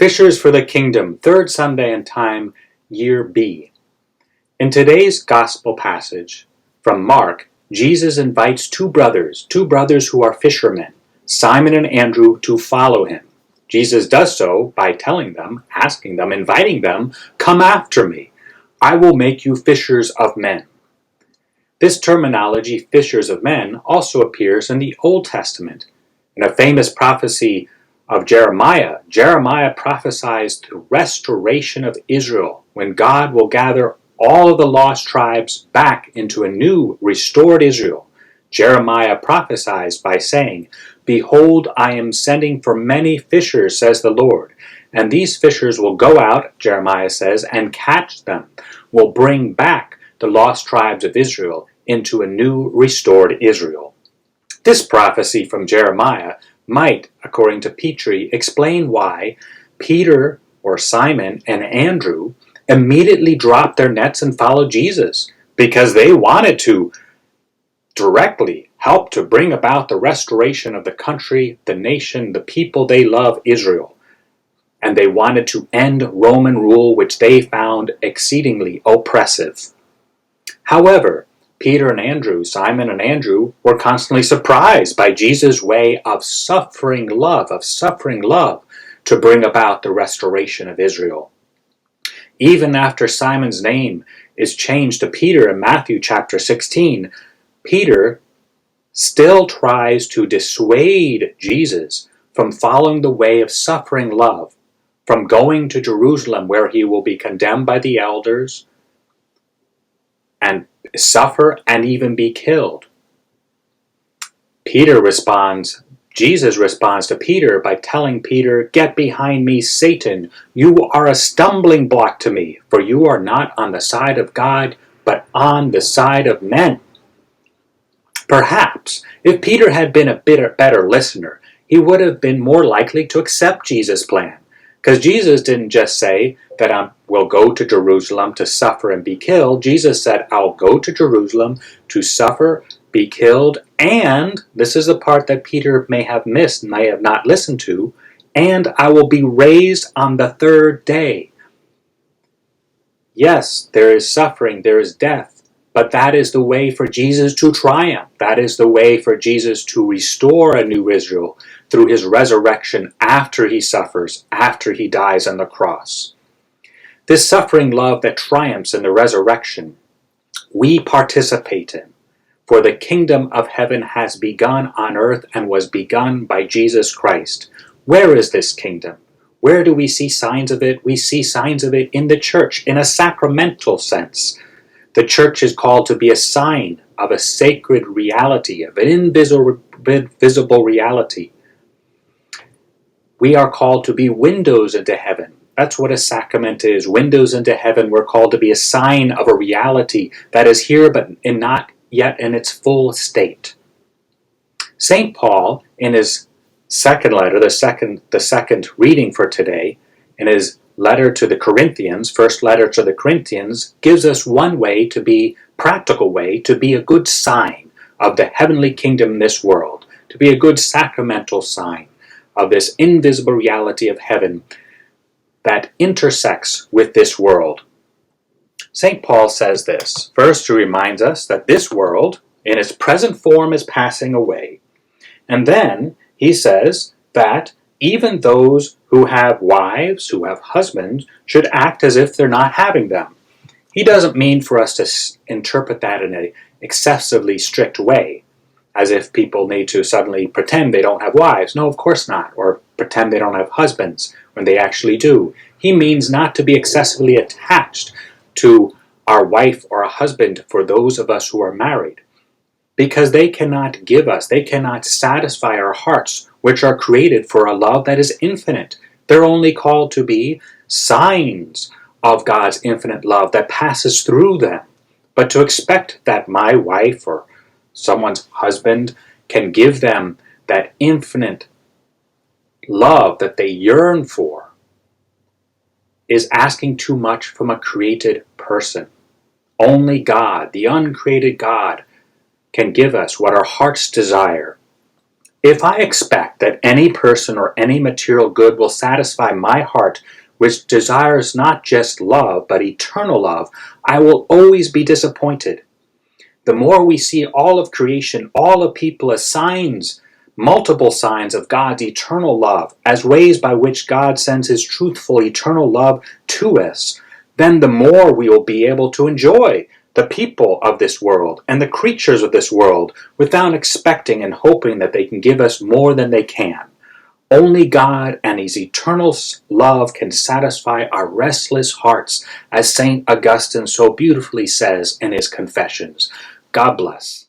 Fishers for the Kingdom, third Sunday in time, Year B. In today's Gospel passage from Mark, Jesus invites two brothers who are fishermen, Simon and Andrew, to follow him. Jesus does so by telling them, asking them, inviting them, "Come after me. I will make you fishers of men." This terminology, fishers of men, also appears in the Old Testament. In a famous prophecy of Jeremiah, Jeremiah prophesies the restoration of Israel, when God will gather all of the lost tribes back into a new, restored Israel. Jeremiah prophesies by saying, "Behold, I am sending for many fishers, says the Lord, and these fishers will go out," Jeremiah says, "and catch them, will bring back the lost tribes of Israel into a new, restored Israel." This prophecy from Jeremiah might, according to Petrie, explain why Peter or Simon and Andrew immediately dropped their nets and followed Jesus, because they wanted to directly help to bring about the restoration of the country, the nation, the people they love, Israel. And they wanted to end Roman rule, which they found exceedingly oppressive. However, Simon and Andrew, were constantly surprised by Jesus' way of suffering love to bring about the restoration of Israel. Even after Simon's name is changed to Peter in Matthew chapter 16, Peter still tries to dissuade Jesus from following the way of suffering love, from going to Jerusalem where he will be condemned by the elders and suffer and even be killed. Jesus responds to Peter by telling Peter, "Get behind me, Satan. You are a stumbling block to me, for you are not on the side of God, but on the side of men." Perhaps, if Peter had been a better listener, he would have been more likely to accept Jesus' plan. Because Jesus didn't just say that we'll go to Jerusalem to suffer and be killed. Jesus said, "I'll go to Jerusalem to suffer, be killed, and," this is the part that Peter may have missed, may have not listened to, "and I will be raised on the third day." Yes, there is suffering, there is death, but that is the way for Jesus to triumph. That is the way for Jesus to restore a new Israel through his resurrection after he suffers, after he dies on the cross. This suffering love that triumphs in the resurrection, we participate in. For the kingdom of heaven has begun on earth and was begun by Jesus Christ. Where is this kingdom? Where do we see signs of it? We see signs of it in the church, in a sacramental sense. The church is called to be a sign of a sacred reality, of an invisible reality. We are called to be windows into heaven. That's what a sacrament is. Windows into heaven. We're called to be a sign of a reality that is here but not yet in its full state. St. Paul, in his second letter, the second reading for today, in his letter to the Corinthians, first letter to the Corinthians, gives us one way to be, practical way, to be a good sign of the heavenly kingdom in this world, to be a good sacramental sign of this invisible reality of heaven that intersects with this world. St. Paul says this. First, he reminds us that this world, in its present form, is passing away. And then he says that even those who have wives, who have husbands, should act as if they're not having them. He doesn't mean for us to interpret that in an excessively strict way, as if people need to suddenly pretend they don't have wives. No, of course not. Or pretend they don't have husbands when they actually do. He means not to be excessively attached to our wife or a husband for those of us who are married, because they cannot give us, they cannot satisfy our hearts, which are created for a love that is infinite. They're only called to be signs of God's infinite love that passes through them. But to expect that my wife or someone's husband can give them that infinite love that they yearn for is asking too much from a created person. Only God, the uncreated God, can give us what our hearts desire. If I expect that any person or any material good will satisfy my heart, which desires not just love, but eternal love, I will always be disappointed. The more we see all of creation, all of people as signs, multiple signs of God's eternal love, as ways by which God sends His truthful eternal love to us, then the more we will be able to enjoy the people of this world and the creatures of this world without expecting and hoping that they can give us more than they can. Only God and His eternal love can satisfy our restless hearts, as St. Augustine so beautifully says in his Confessions. God bless.